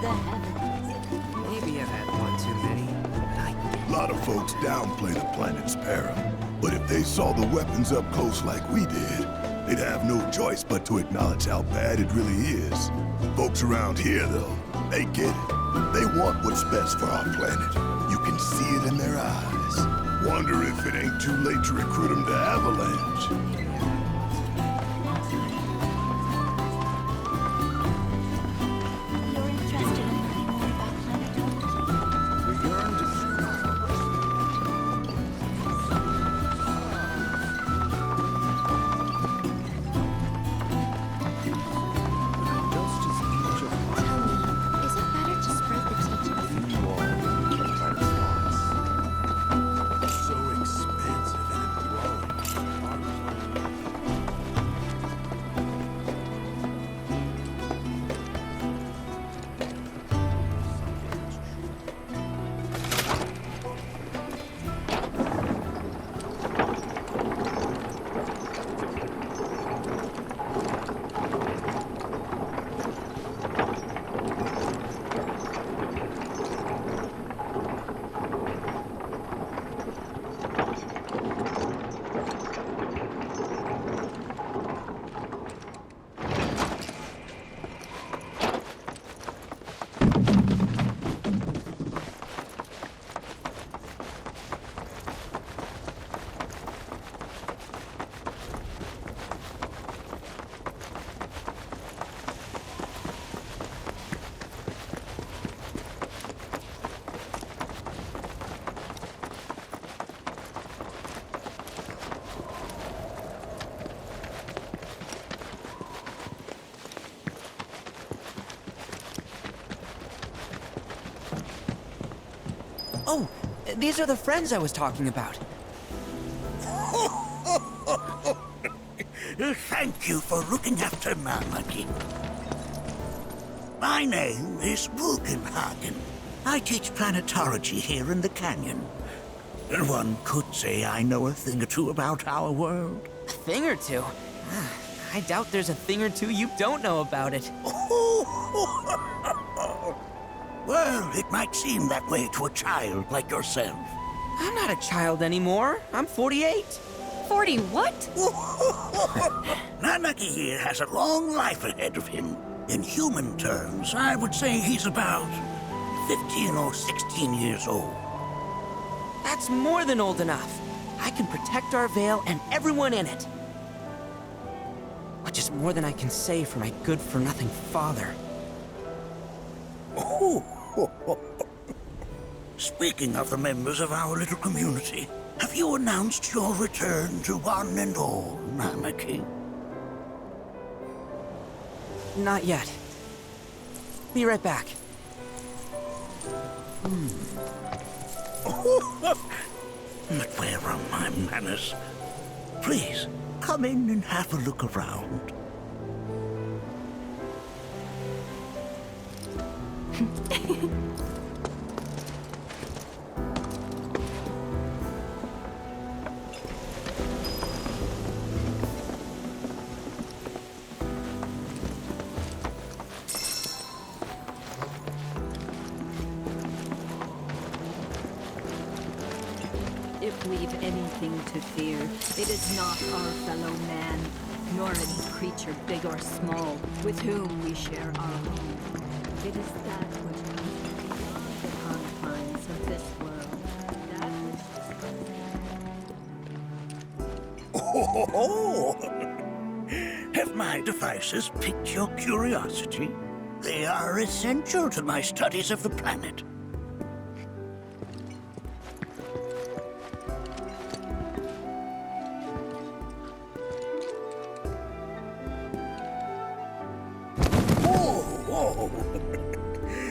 the heavens. Maybe I've had one too many, but A lot of folks downplay the planet's peril. But if they saw the weapons up close like we did, they'd have no choice but to acknowledge how bad it really is. Folks around here, though, they get it. They want what's best for our planet. You can see it in their eyes. Wonder if it ain't too late to recruit them to Avalanche. You're interested in learning more about planetology? We yearn to Just as each of us Tell me, is it better to spread the teachings? you all the planet's thoughts. so expansive and enthralling. oh, these are the friends I was talking about. Thank you for looking after Marmaduke. My name is Bugenhagen. I teach planetology here in the canyon. And one could say I know a thing or two about our world. A thing or two? I doubt there's a thing or two you don't know about it. Well, it might seem that way to a child like yourself. I'm not a child anymore. I'm 48. 40 what? Nanaki here has a long life ahead of him. In human terms, I would say he's about 15 or 16 years old. That's more than old enough. I can protect our Vale and everyone in it. Which is more than I can say for my good-for-nothing father. Speaking of the members of our little community, have you announced your return to one and all, Nanaki? Not yet. Be right back. But where are my manners? Please, come in and have a look around. If we've anything to fear, it is not our fellow man, nor any creature big or small, with whom we share our home. It is that which comes beyond the confines of this world, that which Have my devices piqued your curiosity? They are essential to my studies of the planet.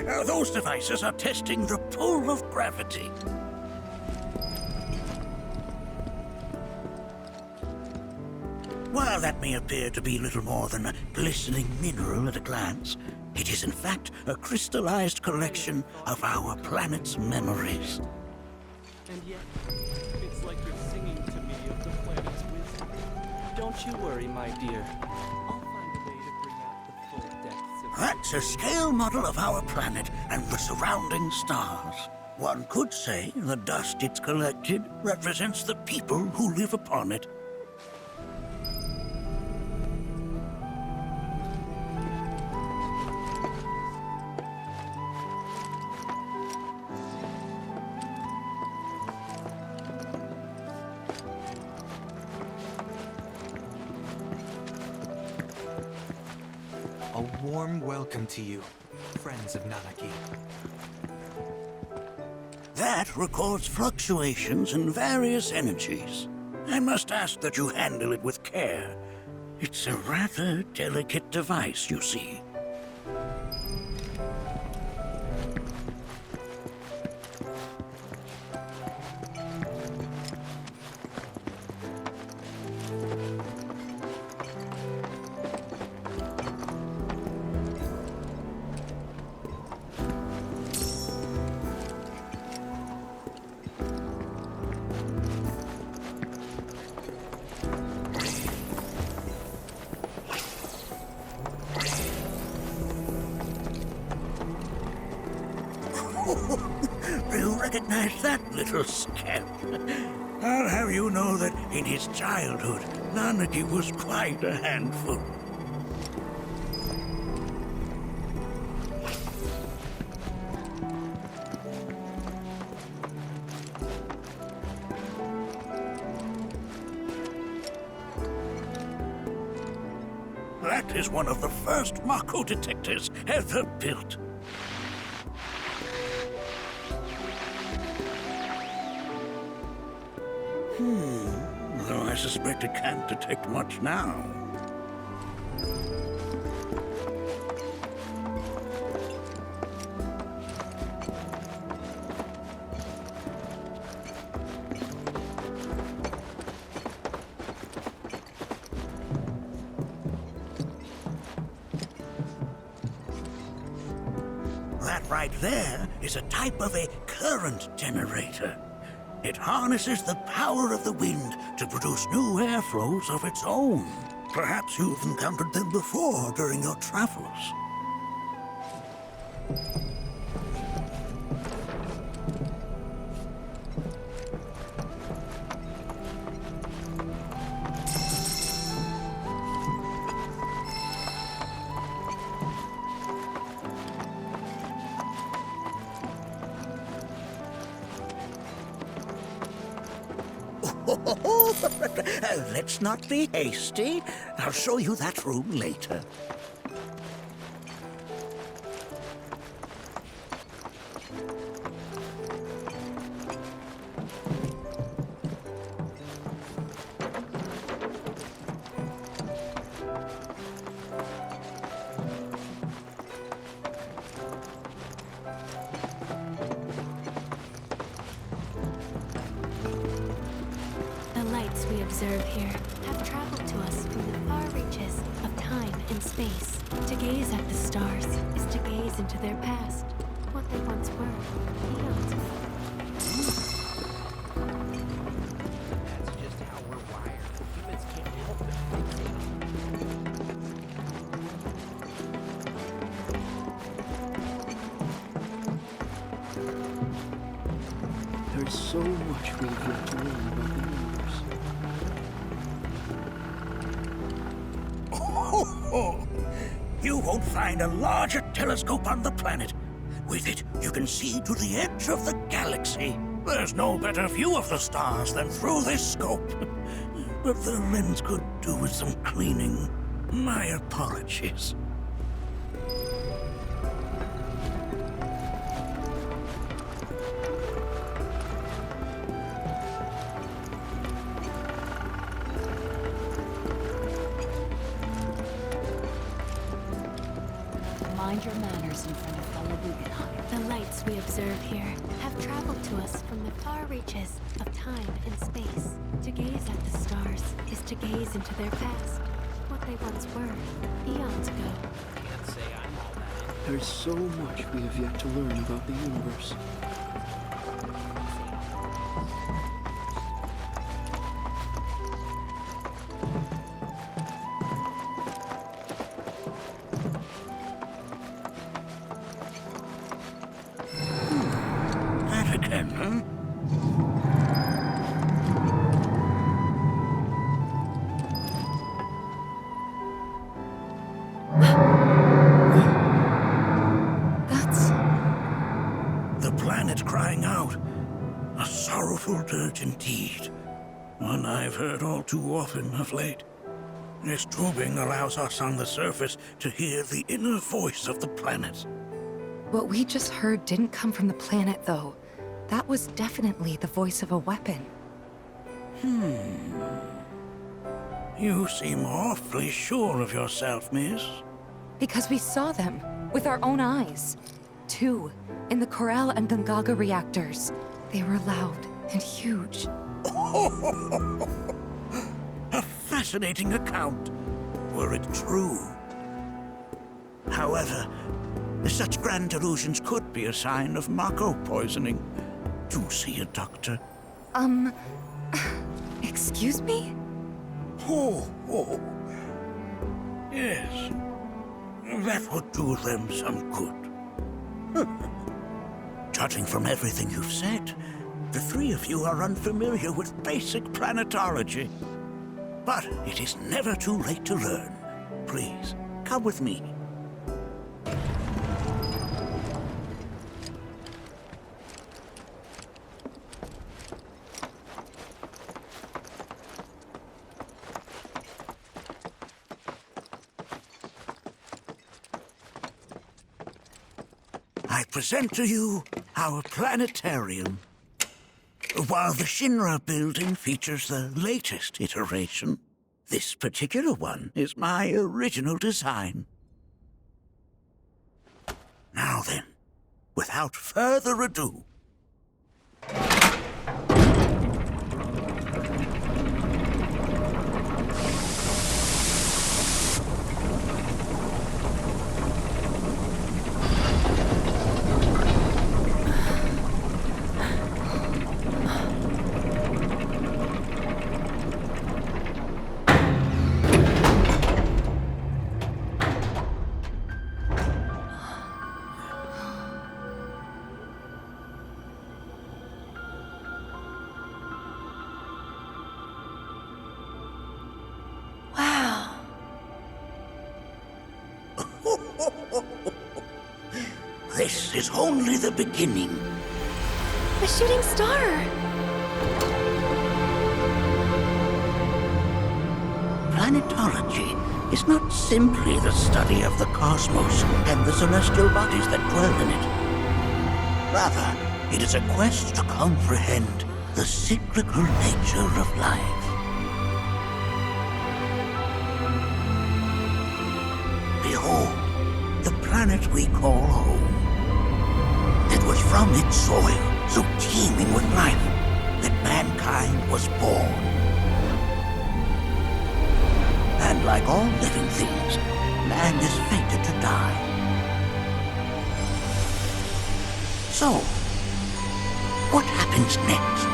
Now, those devices are testing the pull of gravity. While that may appear to be little more than a glistening mineral at a glance, it is in fact a crystallized collection of our planet's memories. And yet, it's like you're singing to me of the planet's wisdom. Don't you worry, my dear. I'll find a way to bring out the full depths of That's a scale model of our planet and the surrounding stars. One could say the dust it's collected represents the people who live upon it. A warm welcome to you, friends of Nanaki. That records fluctuations in various energies. I must ask that you handle it with care. It's a rather delicate device, you see. Do you recognize that little scamp? I'll have you know that in his childhood, Nanaki was quite a handful. That is one of the first Mako detectors ever built. Though I suspect it can't detect much now. That right there is a type of a current generator. It harnesses the power of the wind to produce new airflows of its own. Perhaps you've encountered them before during your travels. Let's not be hasty. I'll show you that room later. The lights we observe here have traveled to us from the far reaches of time and space. To gaze at the stars is to gaze into their past, what they once were, eons ago. That's just how we're wired. Humans can't help but fixate on There's so much we've yet to learn about the universe. Oh, you won't find a larger telescope on the planet. With it, you can see to the edge of the galaxy. There's no better view of the stars than through this scope. But the lens could do with some cleaning. My apologies. Mind your manners in front of fellow Bugenhagen. The lights we observe here have traveled to us from the far reaches of time and space. To gaze at the stars is to gaze into their past, what they once were, eons ago. Can't say I'm all that. There's so much we have yet to learn about the universe. dreadful dirge indeed. One I've heard all too often of late. This tubing allows us on the surface to hear the inner voice of the planet. What we just heard didn't come from the planet, though. That was definitely the voice of a weapon. You seem awfully sure of yourself, miss. Because we saw them, with our own eyes. 2, in the Corel and Gungaga reactors. They were loud and huge. A fascinating account, were it true. However, such grand delusions could be a sign of Mako poisoning. Do see a doctor. Excuse me? Oh. Yes. That would do them some good. Judging from everything you've said, the 3 of you are unfamiliar with basic planetology. But it is never too late to learn. Please, come with me. I present to you our planetarium. While the Shinra building features the latest iteration, this particular one is my original design. Now then, without further ado, this is only the beginning. A shooting star! Planetology is not simply the study of the cosmos and the celestial bodies that dwell in it. Rather, it is a quest to comprehend the cyclical nature of life. Behold, the planet we call home. It was from its soil, so teeming with life, that mankind was born. And like all living things, man is fated to die. So, what happens next?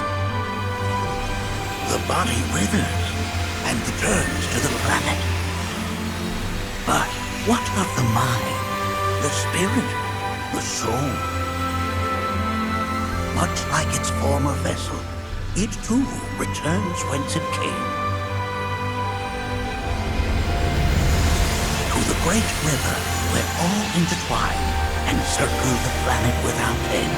The body withers and returns to the planet. But what of the mind, the spirit, the soul? Much like its former vessel, it too returns whence it came. To the great river where all intertwine and circle the planet without end.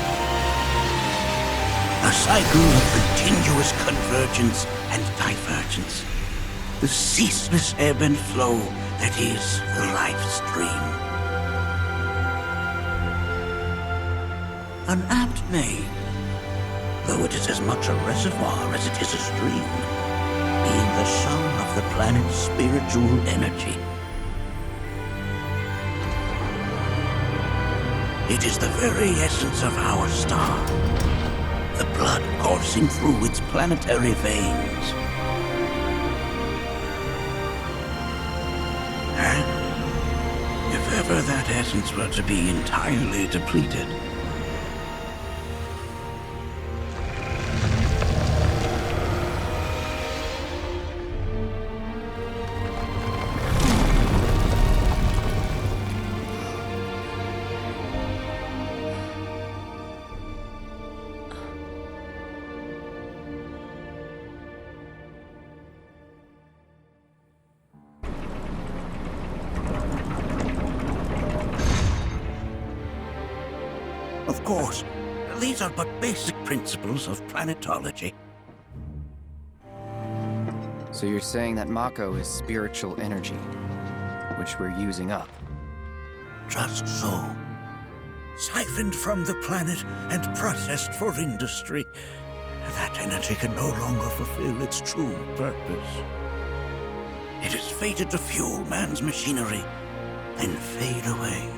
A cycle of continuous convergence and divergence. The ceaseless ebb and flow that is the life stream. An apt name, though it is as much a reservoir as it is a stream, being the sum of the planet's spiritual energy. It is the very essence of our star, the blood coursing through its planetary veins. And if ever that essence were to be entirely depleted, of course, These are but basic principles of planetology. So you're saying that Mako is spiritual energy, which we're using up? Just so. Siphoned from the planet and processed for industry, that energy can no longer fulfill its true purpose. It is fated to fuel man's machinery, then fade away.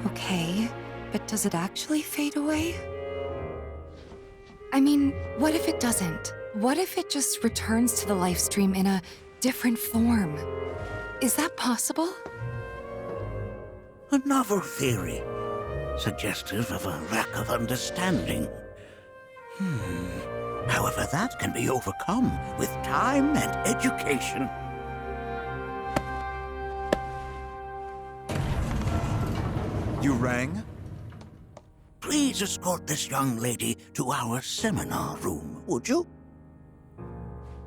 Okay, but does it actually fade away? I mean, what if it doesn't? What if it just returns to the life stream in a different form? Is that possible? A novel theory, suggestive of a lack of understanding. However, that can be overcome with time and education. You rang? Please escort this young lady to our seminar room, would you?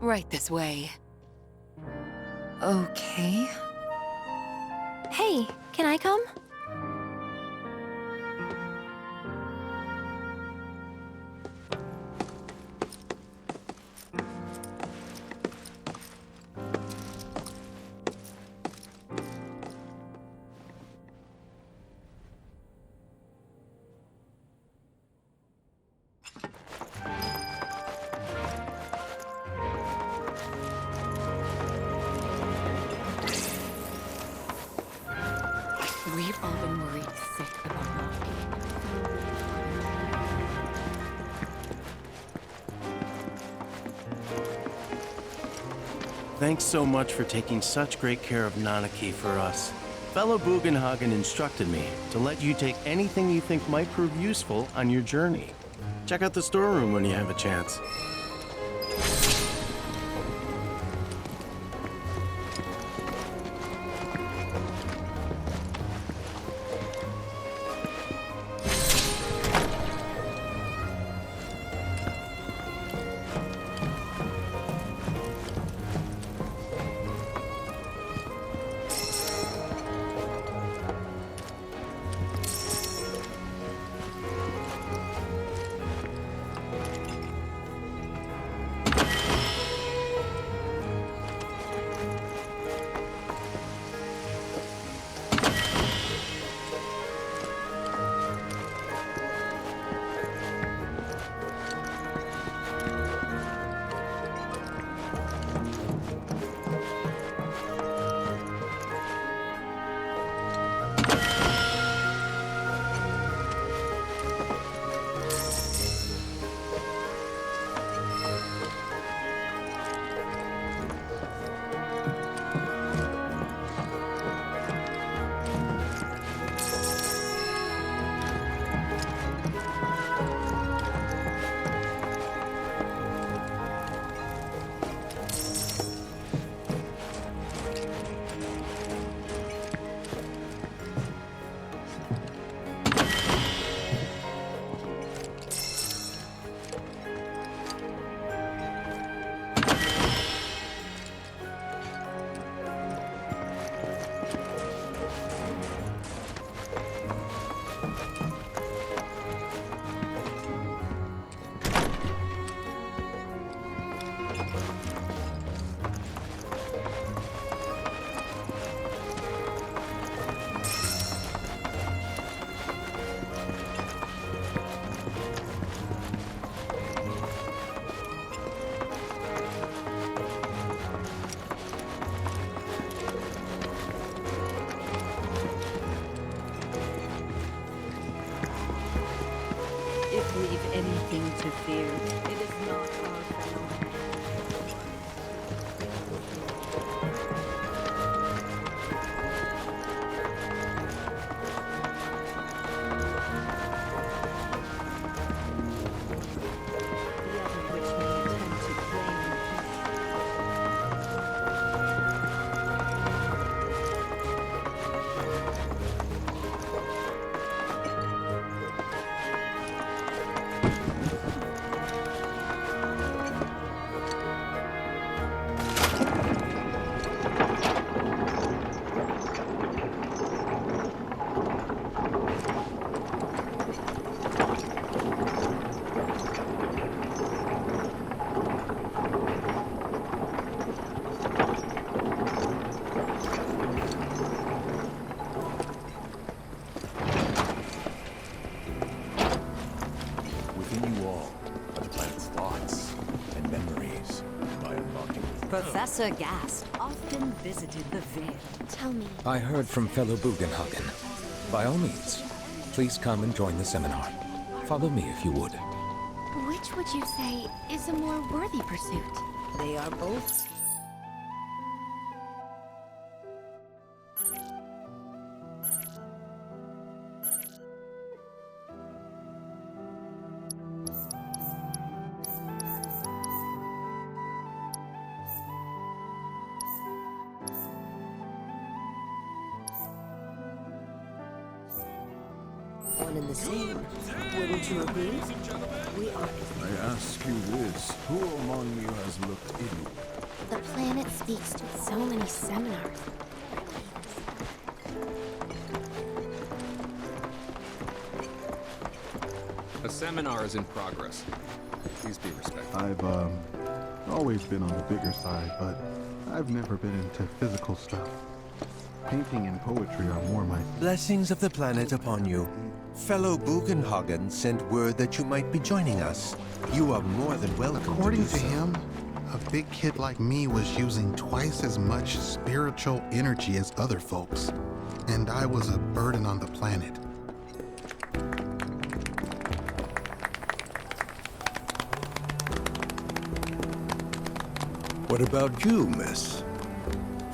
Right this way. Okay. Hey, can I come? We've all been worried sick about Maki. Thanks so much for taking such great care of Nanaki for us. Fellow Bugenhagen instructed me to let you take anything you think might prove useful on your journey. Check out the storeroom when you have a chance. Professor Gast often visited the Vale. Tell me, I heard from fellow Bugenhagen. By all means, please come and join the seminar. Follow me if you would. which would you say is a more worthy pursuit? They are both. One and the same. Wouldn't you agree? We are. I ask you this, who among you has looked ill? The planet speaks to so many seminars. A seminar is in progress. Please be respectful. I've, always been on the bigger side, but I've never been into physical stuff. Painting and poetry are more my... Blessings of the planet upon you. Fellow Bugenhagen sent word that you might be joining us. You are more than welcome According to do to so. him, a big kid like me was using twice as much spiritual energy as other folks, and I was a burden on the planet. What about you, miss?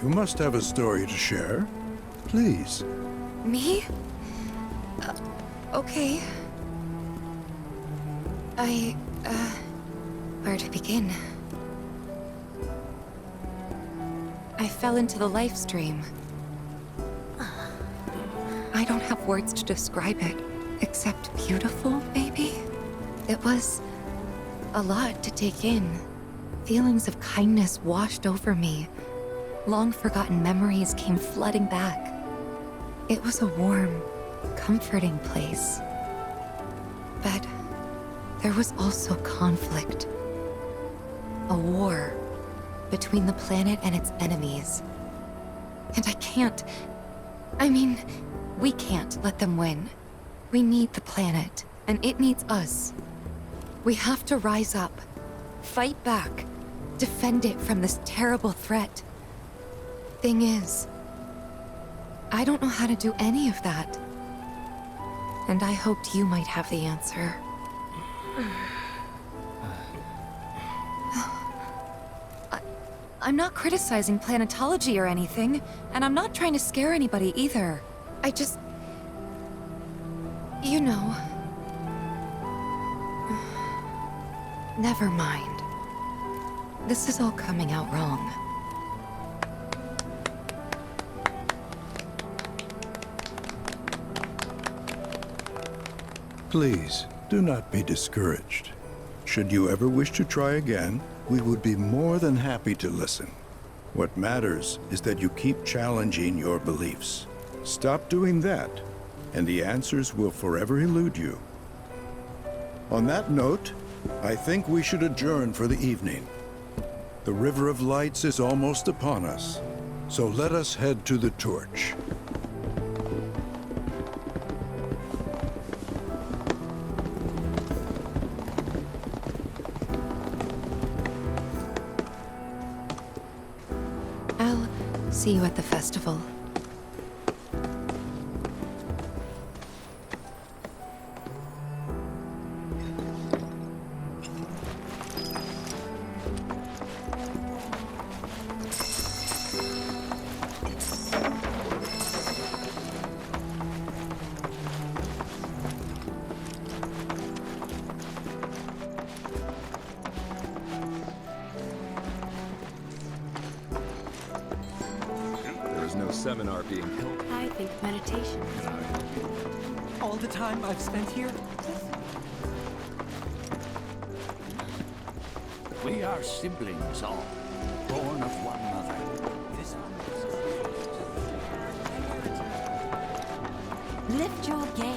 You must have a story to share. Please. Me? Okay. Where to begin? I fell into the life stream. I don't have words to describe it, except beautiful, maybe? It was a lot to take in. Feelings of kindness washed over me. Long-forgotten memories came flooding back. It was a warm, comforting place. But there was also conflict. A war between the planet and its enemies. And we can't let them win. We need the planet, and it needs us. We have to rise up, fight back, defend it from this terrible threat. Thing is, I don't know how to do any of that. And I hoped you might have the answer. I'm not criticizing planetology or anything, and I'm not trying to scare anybody either. I just... You know... Never mind. This is all coming out wrong. Please, do not be discouraged. Should you ever wish to try again, we would be more than happy to listen. What matters is that you keep challenging your beliefs. Stop doing that, and the answers will forever elude you. On that note, I think we should adjourn for the evening. The River of Lights is almost upon us, so let us head to the torch. I'll see you at the festival. There is no seminar being held. I think meditation. All the time I've spent here? We are siblings all, born of one mother. Lift your gaze.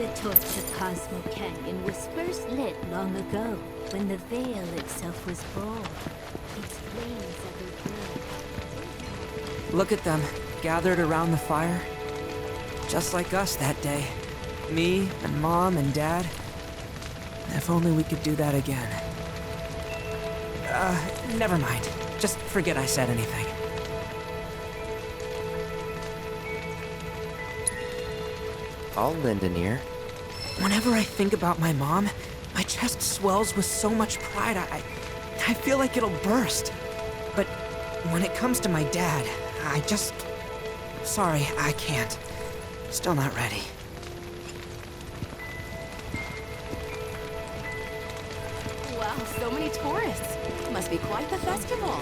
The torch of Cosmo Canyon was first lit long ago, when the Veil itself was born. Its flames ever burn. Look at them, gathered around the fire. Just like us that day. Me and Mom and Dad. If only we could do that again. Never mind. Just forget I said anything. I'll lend an ear. Whenever I think about my mom, my chest swells with so much pride, I feel like it'll burst. But when it comes to my dad, I just... Sorry, I can't. Still not ready. Wow, so many tourists. Must be quite the festival.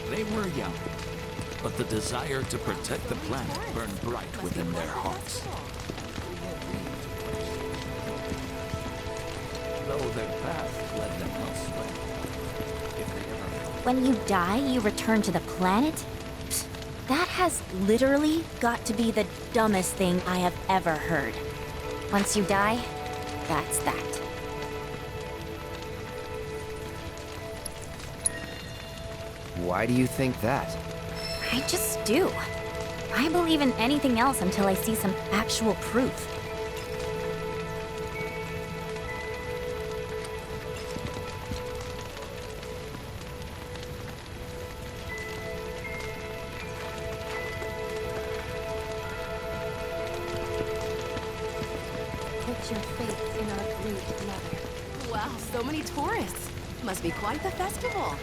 They were young, but the desire to protect the planet burned bright within their hearts. Though their path led them elsewhere. When you die, you return to the planet? Psst, that has literally got to be the dumbest thing I have ever heard. Once you die, that's that. Why do you think that? I just do. I believe in anything else until I see some actual proof. Put your faith in our great mother. Wow, so many tourists. Must be quite the festival.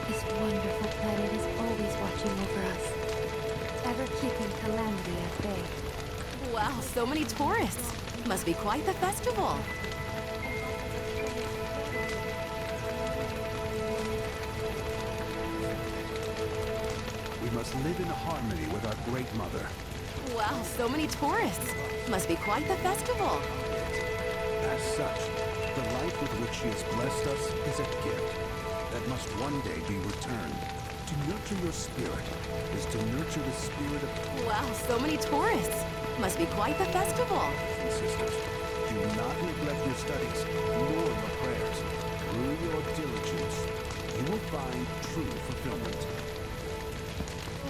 This wonderful planet is always watching over us, ever keeping calamity at bay. Wow, so many tourists. Must be quite the festival. We must live in harmony with our Great Mother. Wow, so many tourists. Must be quite the festival. As such, the life with which she has blessed us is a gift that must one day be returned. To nurture your spirit is to nurture the spirit of... Wow, so many tourists. Must be quite the festival. And sisters, Do not neglect your studies, nor your prayers. Through your diligence, you will find true fulfillment.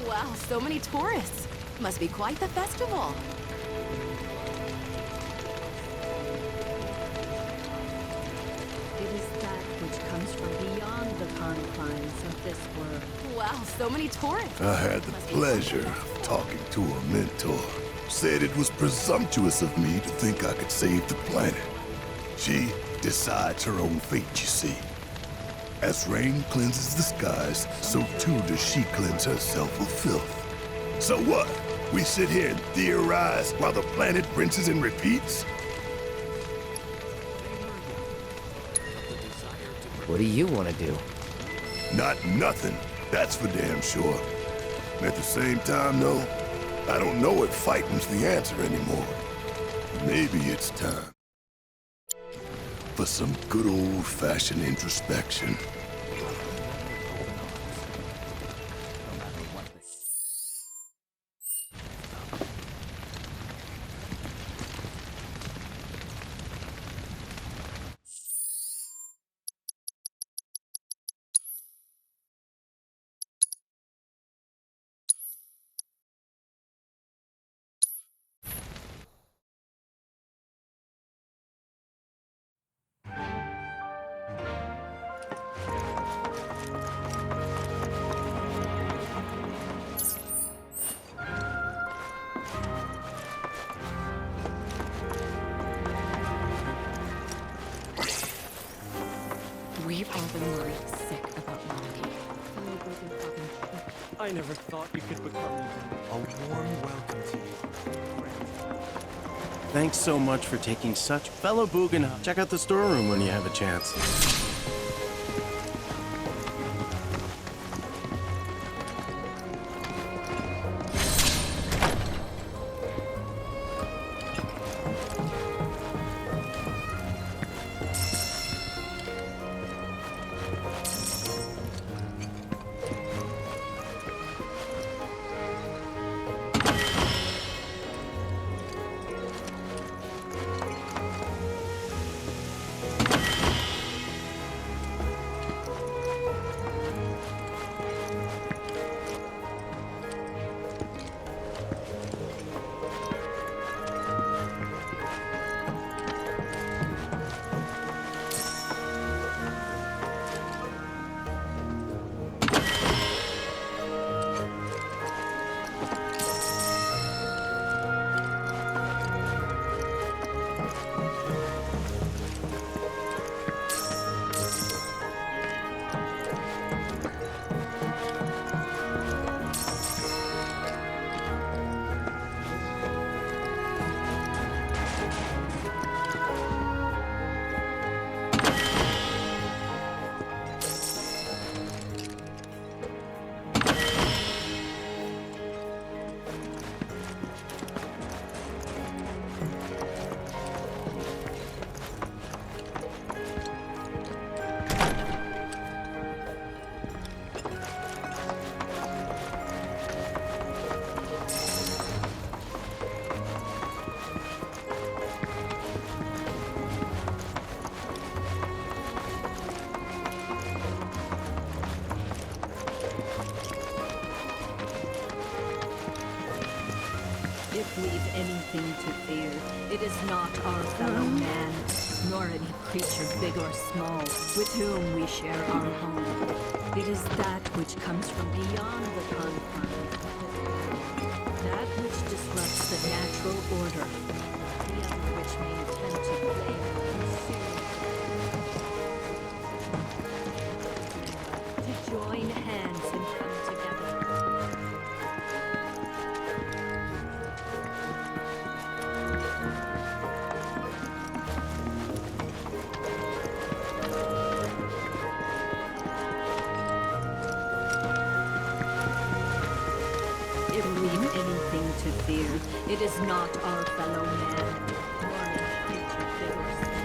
Wow, so many tourists. Must be quite the festival. It is that which comes from beyond the confines of this world. Wow, so many tourists. I had the pleasure of talking to a mentor. Said it was presumptuous of me to think I could save the planet. She decides her own fate, you see. As rain cleanses the skies, so too does she cleanse herself of filth. So what? We sit here and theorize while the planet rinses and repeats? What do you want to do? Not nothing, that's for damn sure. At the same time, though, I don't know if fighting's the answer anymore. Maybe it's time for some good old-fashioned introspection. We've all been worried sick about Monty. I never thought you could become even. A warm welcome to you. Thanks so much for taking such fellow Bugenhagen. Check out the storeroom when you have a chance. If we've anything to fear, it is not our fellow man, nor any creature big or small, with whom we share our home. It is that which comes from beyond the confines, that which disrupts the natural order, the other which may intend to play or consume. To join hands and come together. If we've anything to fear, it is not our fellow man, nor any creature big or small.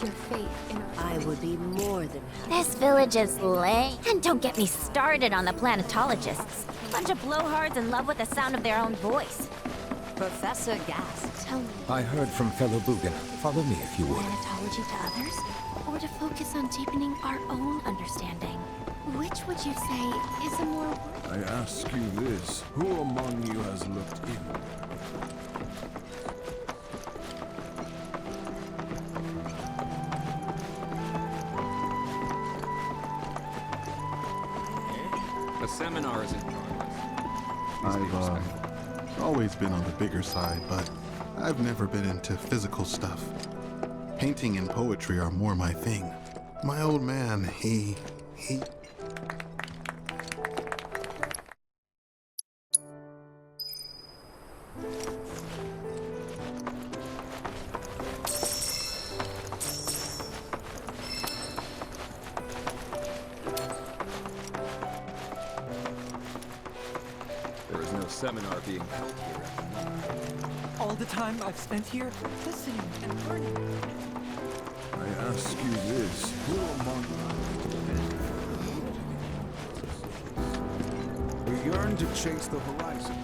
your faith in our I would be more than happy. This village is lame. And don't get me started on the planetologists. Bunch of blowhards in love with the sound of their own voice. Professor Gast. tell me I heard from fellow Bugin. Follow me if you would. planetology to others, or to focus on deepening our own understanding? Which would you say is a more I ask you this, who among you has looked in? A seminar is in progress. I've always been on the bigger side, but I've never been into physical stuff. Painting and poetry are more my thing. My old man, he... There is no seminar being held here at the moment. All the time I've spent here, listening and learning. I ask you this, who among you... We yearn to chase the horizon.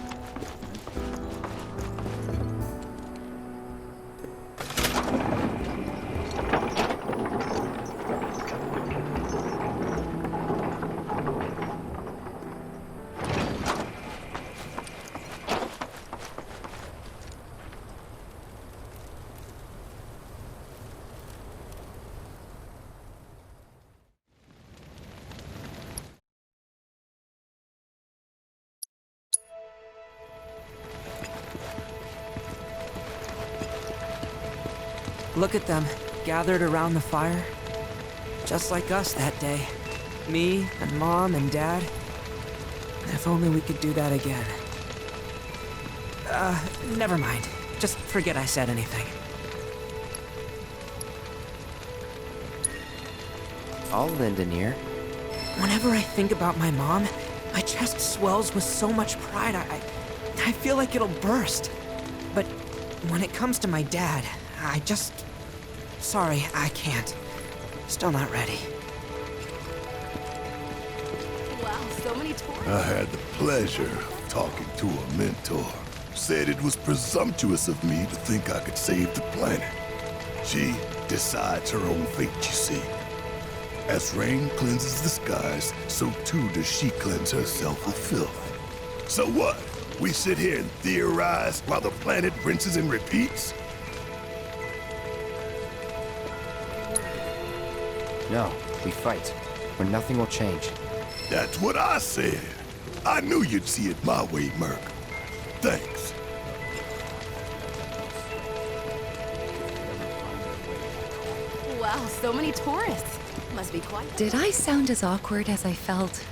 Look at them, gathered around the fire. Just like us that day. Me and Mom and Dad. If only we could do that again. Never mind. Just forget I said anything. All Lindenir. Whenever I think about my mom, my chest swells with so much pride, I feel like it'll burst. But when it comes to my dad, I just... Sorry, I can't. Still not ready. Wow, so many tourists. I had the pleasure of talking to a mentor. Said it was presumptuous of me to think I could save the planet. She decides her own fate, you see. As rain cleanses the skies, so too does she cleanse herself with filth. So what? We sit here and theorize while the planet rinses and repeats? No, we fight, or nothing will change. That's what I said. I knew you'd see it my way, Merc. Thanks. Wow, so many tourists. Must be quite... Did I sound as awkward as I felt?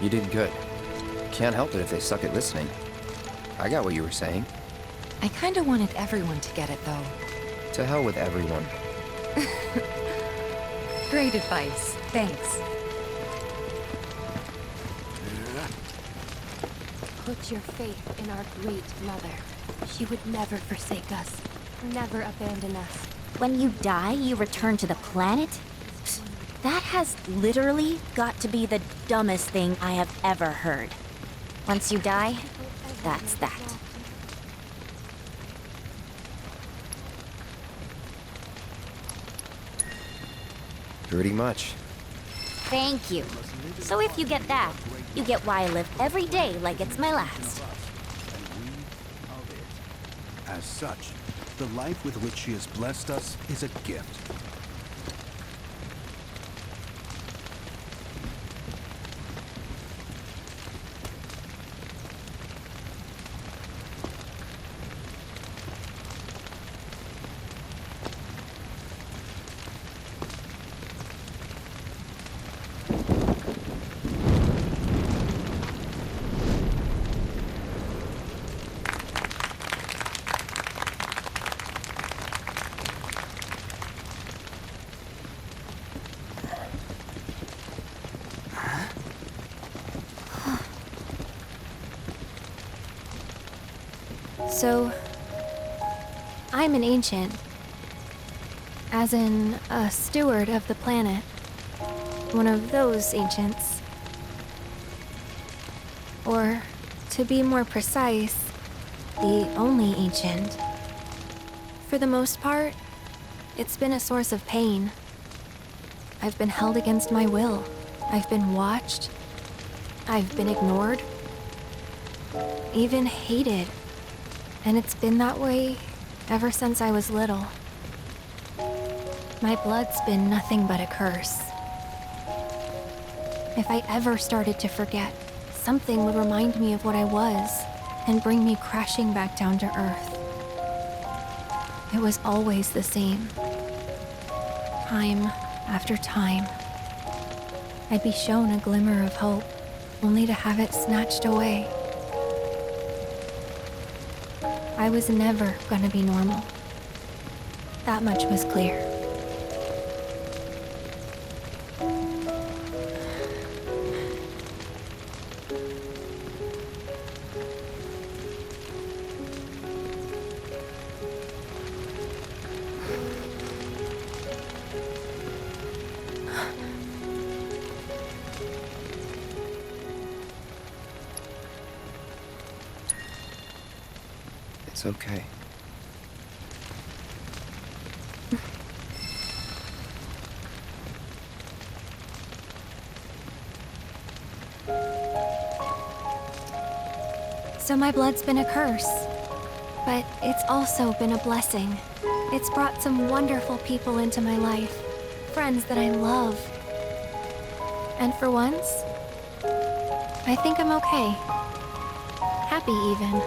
You did good. Can't help it if they suck at listening. I got what you were saying. I kinda wanted everyone to get it, though. To hell with everyone. Great advice. Thanks. Put your faith in our great mother. She would never forsake us, never abandon us. When you die, you return to the planet? That has literally got to be the dumbest thing I have ever heard. Once you die, that's that. Pretty much. Thank you. So if you get that, you get why I live every day like it's my last. As such, the life with which she has blessed us is a gift. So, I'm an ancient. As in, a steward of the planet. One of those ancients. Or, to be more precise, the only ancient. For the most part, it's been a source of pain. I've been held against my will. I've been watched. I've been ignored. Even hated. And it's been that way ever since I was little. My blood's been nothing but a curse. If I ever started to forget, something would remind me of what I was and bring me crashing back down to earth. It was always the same. Time after time. I'd be shown a glimmer of hope, only to have it snatched away. I was never gonna be normal. That much was clear. It's okay. So my blood's been a curse, but it's also been a blessing. It's brought some wonderful people into my life, friends that I love. And for once, I think I'm okay. Happy even.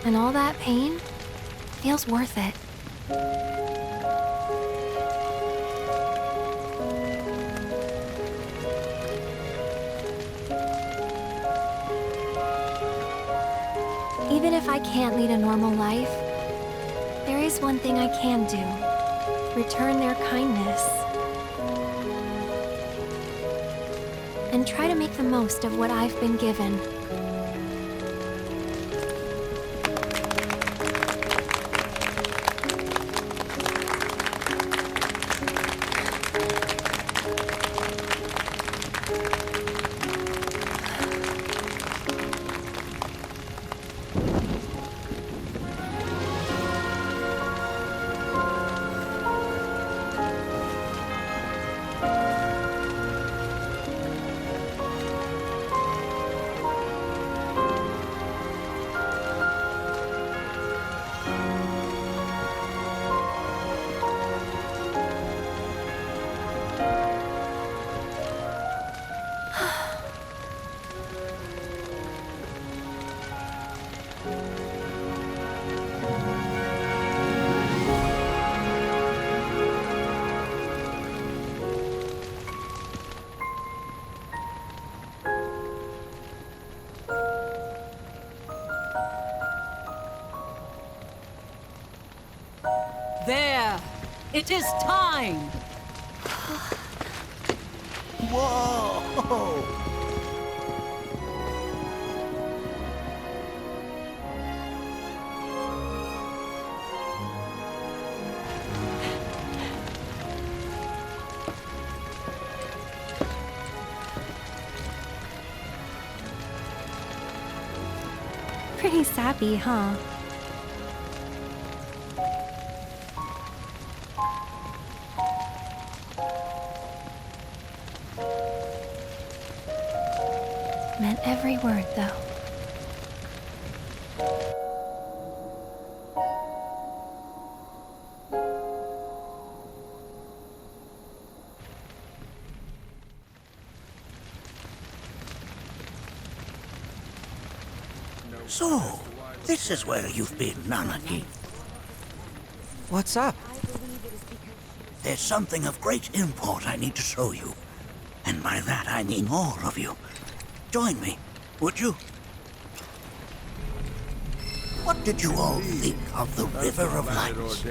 And all that pain feels worth it. Even if I can't lead a normal life, there is one thing I can do. Return their kindness. And try to make the most of what I've been given. There! It is time! Whoa! Pretty sappy, huh? Meant every word, though. So, this is where you've been, Nanaki. What's up? There's something of great import I need to show you. And by that I mean all of you. Join me, would you? What did you all think of the River of Lights?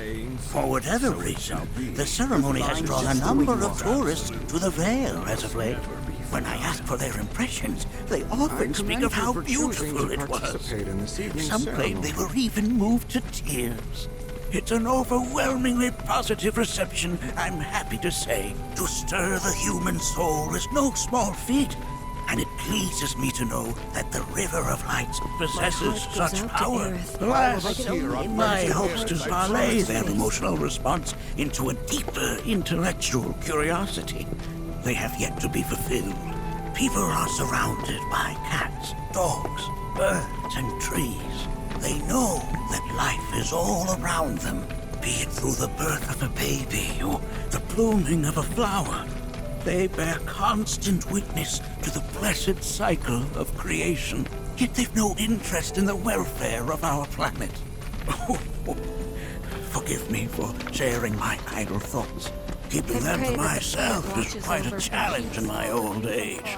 For whatever reason, the ceremony has drawn a number of tourists to the Vale as of late. When I ask for their impressions, they often speak of how beautiful it was. Some claim they were even moved to tears. It's an overwhelmingly positive reception, I'm happy to say. To stir the human soul is no small feat, and it pleases me to know that the River of Lights possesses such power. Alas, my hopes to parlay their emotional response into a deeper intellectual curiosity. They have yet to be fulfilled. People are surrounded by cats, dogs, birds, and trees. They know that life is all around them, be it through the birth of a baby or the blooming of a flower. They bear constant witness to the blessed cycle of creation, yet they've no interest in the welfare of our planet. Forgive me for sharing my idle thoughts. Keeping them to myself is quite a challenge in my old age.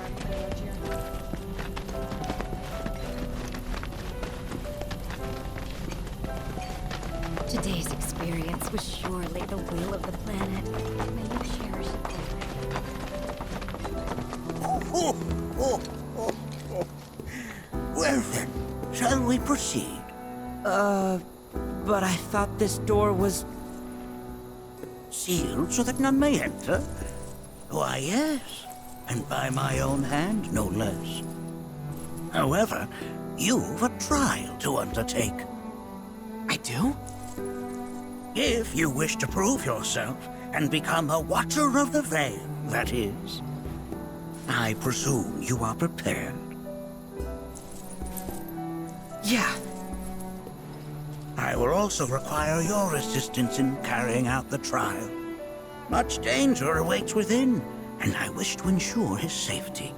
Today's experience was surely the will of the planet. May you cherish it. Well then, shall we proceed? But I thought this door was... Sealed so that none may enter? Why, yes. And by my own hand, no less. However, you've a trial to undertake. I do? If you wish to prove yourself and become a Watcher of the Veil, that is. I presume you are prepared. Yeah. I will also require your assistance in carrying out the trial. Much danger awaits within, and I wish to ensure his safety.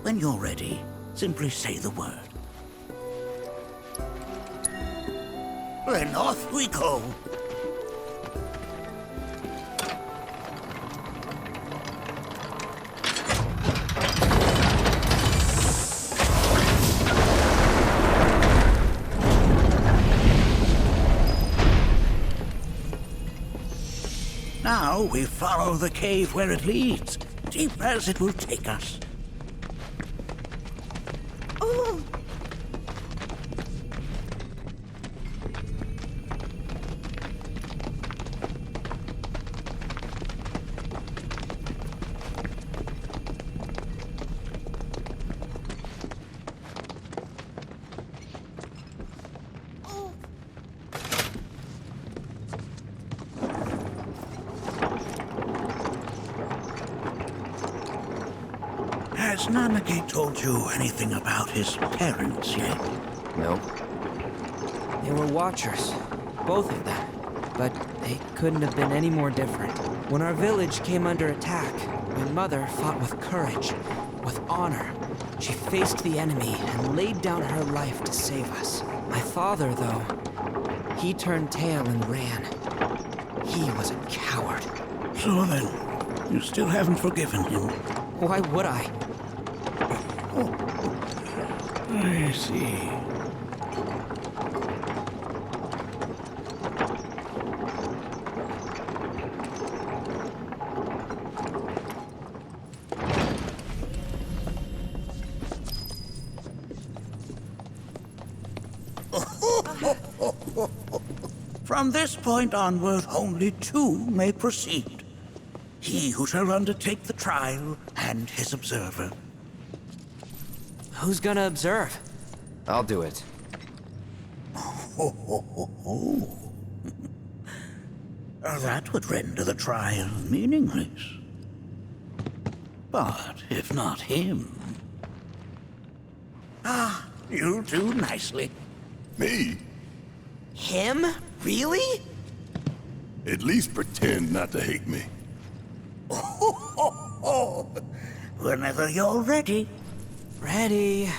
When you're ready, simply say the word. Then off we go. Now we follow the cave where it leads, deep as it will take us. Oh! Has Nanaki told you anything about his parents yet? Nope. They were Watchers, both of them. But they couldn't have been any more different. When our village came under attack, my mother fought with courage, with honor. She faced the enemy and laid down her life to save us. My father, though, he turned tail and ran. He was a coward. So then, you still haven't forgiven him? Why would I? I see. From this point onward, only two may proceed. He who shall undertake the trial and his observer. Who's gonna observe? I'll do it. That would render the trial meaningless. But if not him... Ah, you'll do nicely. Me? Him? Really? At least pretend not to hate me. Whenever you're ready. Ready.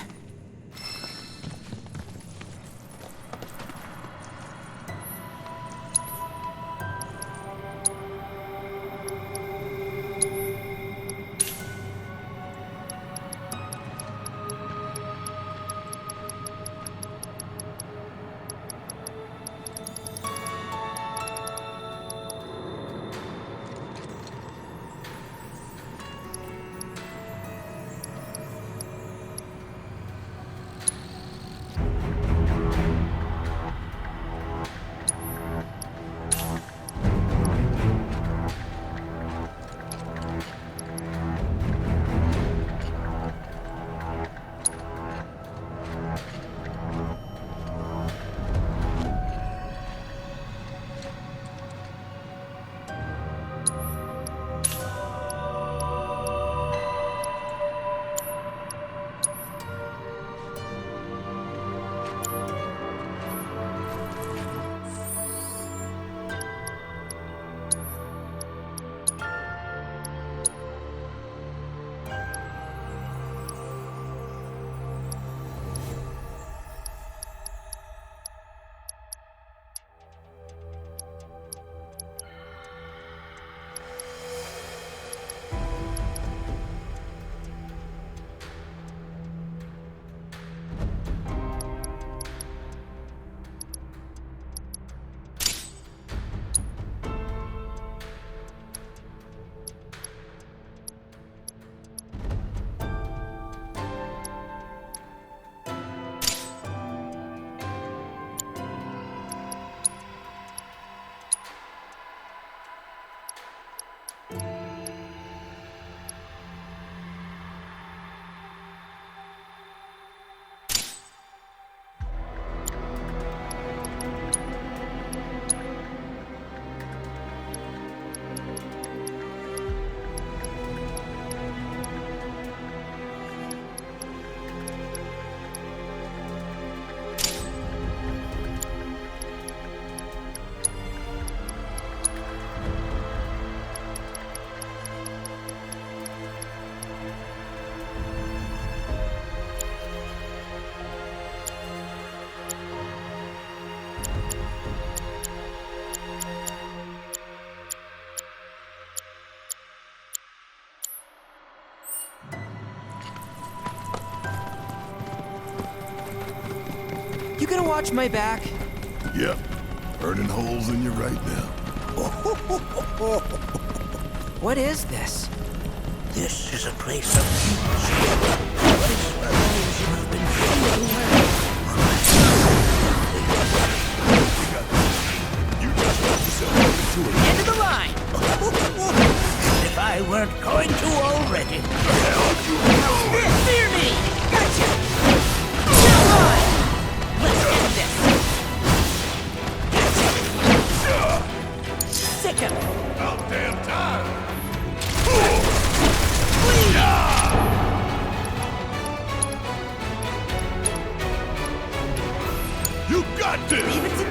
You gonna watch my back? Yep. Burning holes in you right now. What is this? This is a place of peace. This remains you have been feeling well. You just let yourself into it. End of the line! If I weren't going to already. Fear me! Gotcha! Now on! Let's end this! Sick him! About damn time! You got this! Leave it to